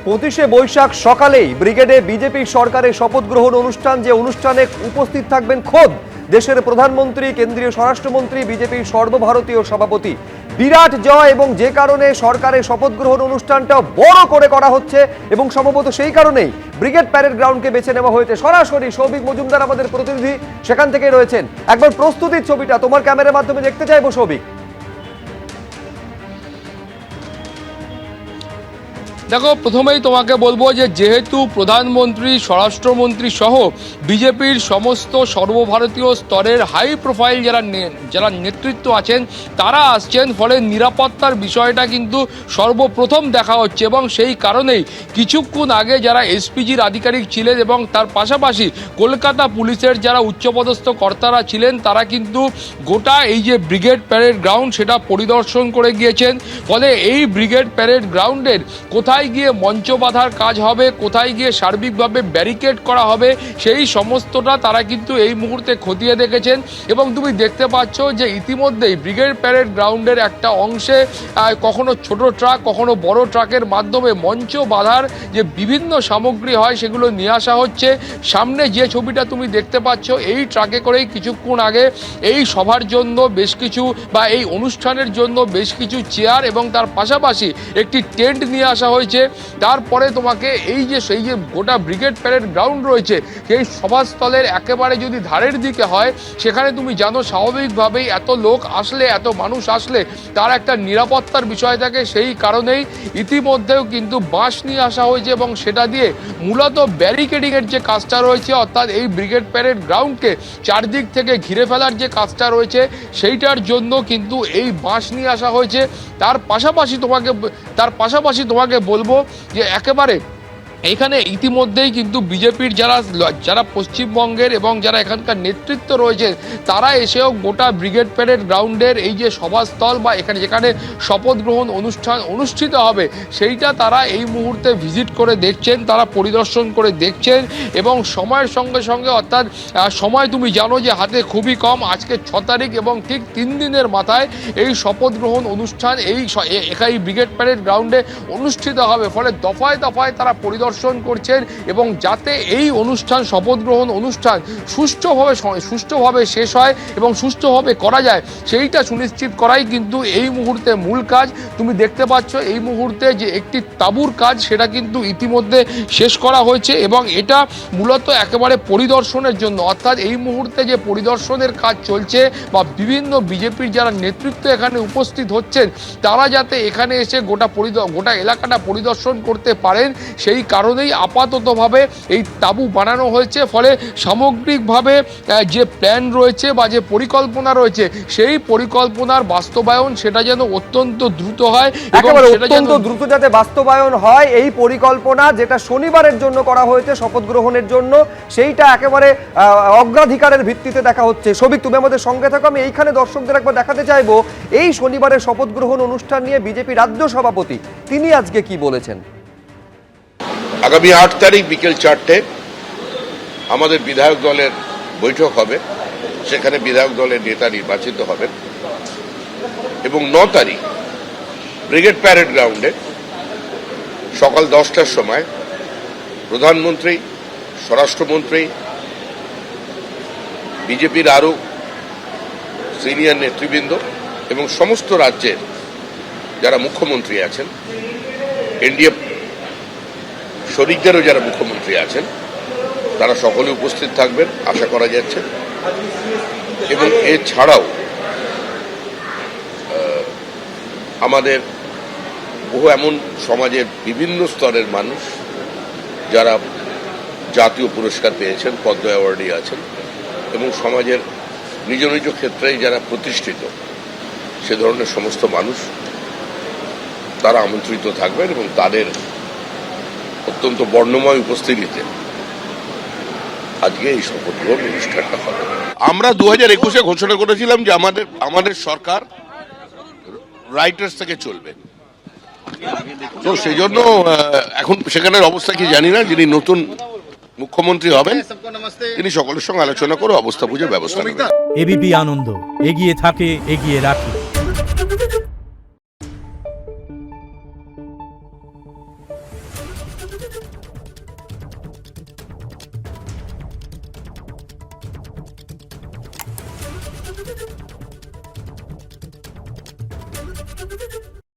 25শে বৈশাখ সকালেই ব্রিগেডে বিজেপি সরকারের শপথ গ্রহণ অনুষ্ঠান, যে অনুষ্ঠানে উপস্থিত থাকবেন খোদ দেশের প্রধানমন্ত্রী, কেন্দ্রীয় স্বরাষ্ট্রমন্ত্রী, বিজেপির সর্বভারতীয় সভাপতি। বিরাট জয়, এবং যে কারণে সরকারের শপথ গ্রহণ অনুষ্ঠানটা বড় করে করা হচ্ছে এবং সম্ভবত সেই কারণেই ব্রিগেড প্যারেড গ্রাউন্ডকে বেছে নেওয়া হয়েছে। সরাসরি সৌভিক মজুমদার আমাদের প্রতিনিধি সেখান থেকে রয়েছেন। একবার প্রস্তুতির ছবিটা তোমার ক্যামেরার মাধ্যমে দেখতে চাইবো সৌভিক। দেখো, প্রথমেই তোমাকে বলবো যে যেহেতু প্রধানমন্ত্রী, স্বরাষ্ট্রমন্ত্রী সহ বিজেপির সমস্ত সর্বভারতীয় স্তরের হাই প্রোফাইল যারা নেতৃত্ব আছেন তারা আসছেন, ফলে নিরাপত্তার বিষয়টা কিন্তু সর্বপ্রথম দেখা হচ্ছে। এবং সেই কারণেই কিছুক্ষণ আগে যারা এসপিজির আধিকারিক ছিলেন এবং তার পাশাপাশি কলকাতা পুলিশের যারা উচ্চপদস্থ কর্তারা ছিলেন তারা কিন্তু গোটা এই যে ব্রিগেড প্যারেড গ্রাউন্ড সেটা পরিদর্শন করে গিয়েছেন। ফলে এই ব্রিগেড প্যারেড গ্রাউন্ডের কোথায় গিয়ে মঞ্চ বাঁধার কাজ হবে, কোথায় গিয়ে সার্বিকভাবে ব্যারিকেড করা হবে, সেই সমস্তটা তারা কিন্তু এই মুহূর্তে খতিয়ে দেখেছেন। এবং তুমি দেখতে পাচ্ছ যে ইতিমধ্যেই ব্রিগেড প্যারেড গ্রাউন্ডের একটা অংশে কখনো ছোট ট্রাক, কখনো বড় ট্রাকের মাধ্যমে মঞ্চ বাঁধার যে বিভিন্ন সামগ্রী হয় সেগুলো নিয়ে আসা হচ্ছে। সামনে যে ছবিটা তুমি দেখতে পাচ্ছ, এই ট্রাকে করেই কিছুক্ষণ আগে এই সভার জন্য বেশ কিছু বা এই অনুষ্ঠানের জন্য বেশ কিছু চেয়ার এবং তার পাশাপাশি একটি টেন্ট নিয়ে আসা হয়েছে। তারপরে তোমাকে সেই যে গোটা ব্রিগেড প্যারেড গ্রাউন্ড রয়েছে সেই সভাস্থলের একেবারে যদি ধারের দিকে হয়, সেখানে তুমি জানো স্বাভাবিকভাবেই এত লোক আসলে, এত মানুষ আসলে তার একটা নিরাপত্তার বিষয় থাকে। সেই কারণেই ইতিমধ্যেও কিন্তু বাঁশ নিয়ে আসা হয়েছে এবং সেটা দিয়ে মূলত ব্যারিকেডিংয়ের যে কাজটা রয়েছে, অর্থাৎ এই ব্রিগেড প্যারেড গ্রাউন্ডকে চারদিক থেকে ঘিরে ফেলার যে কাজটা রয়েছে সেইটার জন্য কিন্তু এই বাঁশ নিয়ে আসা হয়েছে। তার পাশাপাশি তোমাকে বলবো যে একেবারে এইখানে ইতিমধ্যেই কিন্তু বিজেপির যারা পশ্চিমবঙ্গের এবং যারা এখানকার নেতৃত্ব রয়েছে তারা এসেও গোটা ব্রিগেড প্যারেড গ্রাউন্ডের এই যে সভাস্থল বা যেখানে শপথ গ্রহণ অনুষ্ঠান অনুষ্ঠিত হবে সেইটা তারা এই মুহূর্তে ভিজিট করে দেখছেন, তারা পরিদর্শন করে দেখছেন। এবং সময়ের সঙ্গে সঙ্গে, অর্থাৎ সময় তুমি জানো যে হাতে খুবই কম, আজকে 6 তারিখ এবং ঠিক 3 দিনের মাথায় এই শপথ গ্রহণ অনুষ্ঠান এই ব্রিগেড প্যারেড গ্রাউন্ডে অনুষ্ঠিত হবে। ফলে দফায় দফায় তারা পরিদর্শন করছেন এবং যাতে এই অনুষ্ঠান, শপথ গ্রহণ অনুষ্ঠান সুষ্ঠুভাবে শেষ হয় এবং সুষ্ঠুভাবে করা যায় সেইটা সুনিশ্চিত করাই কিন্তু এই মুহূর্তে মূল কাজ। তুমি দেখতে পাচ্ছ এই মুহূর্তে যে একটি তাঁবুর কাজ সেটা কিন্তু ইতিমধ্যে শেষ করা হয়েছে এবং এটা মূলত একেবারে পরিদর্শনের জন্য, অর্থাৎ এই মুহূর্তে যে পরিদর্শনের কাজ চলছে বা বিভিন্ন বিজেপির যারা নেতৃত্ব এখানে উপস্থিত হচ্ছেন তারা যাতে এখানে এসে গোটা এলাকাটা পরিদর্শন করতে পারেন, সেই কারণেই আপাততভাবে এই তাঁবু বানানো হয়েছে। ফলে সামগ্রিকভাবে যে প্ল্যান রয়েছে বা যে পরিকল্পনা রয়েছে সেই পরিকল্পনার বাস্তবায়ন সেটা যেন অত্যন্ত দ্রুত হয়, একেবারে অত্যন্ত দ্রুত যাতে বাস্তবায়ন হয় এই পরিকল্পনা, যেটা শনিবারের জন্য করা হয়েছে শপথ গ্রহণের জন্য, সেইটা একেবারে অগ্রাধিকারের ভিত্তিতে দেখা হচ্ছে। সৌভিক, তুমি আমাদের সঙ্গে থাকো। আমি এইখানে দর্শকদের একবার দেখাতে চাইবো এই শনিবারের শপথ গ্রহণ অনুষ্ঠান নিয়ে বিজেপি রাজ্য সভাপতি তিনি আজকে কি বলেছেন। আগামী 8 তারিখ বিকেল 4টে আমাদের বিধায়ক দলের বৈঠক হবে, সেখানে বিধায়ক দলের নেতা নির্বাচিত হবেন এবং 9 তারিখ ব্রিগেড প্যারেড গ্রাউন্ডে সকাল 10টার সময় প্রধানমন্ত্রী, স্বরাষ্ট্রমন্ত্রী, বিজেপির আরও সিনিয়র নেতৃবৃন্দ এবং সমস্ত রাজ্যের যারা মুখ্যমন্ত্রী আছেন, এনডিএ শরিকদেরও যারা মুখ্যমন্ত্রী আছেন তারা সকলে উপস্থিত থাকবেন আশা করা যাচ্ছে। এবং এছাড়াও আমাদের বহু এমন সমাজের বিভিন্ন স্তরের মানুষ যারা জাতীয় পুরস্কার পেয়েছেন, পদ্ম অ্যাওয়ার্ডে আছেন এবং সমাজের নিজ নিজ ক্ষেত্রে যারা প্রতিষ্ঠিত সে ধরনের সমস্ত মানুষ তারা আমন্ত্রিত থাকবেন এবং তাদের অত্যন্ত বর্ণময় উপস্থিতিতে আজকে এই শপথ গ্রহণ অনুষ্ঠানটা হবে। আমরা 2021-এ ঘোষণা করেছিলাম যে আমাদের সরকার রাইটার্স থেকে চলবে, তো সেই জন্য এখন সেখানের অবস্থা কি জানি না। যিনি নতুন মুখ্যমন্ত্রী হবেন তিনি সকলের সঙ্গে আলোচনা করে অবস্থা বুঝে ব্যবস্থা নেবেন। এবিপি আনন্দ, এগিয়ে থাকে, এগিয়ে রাখে।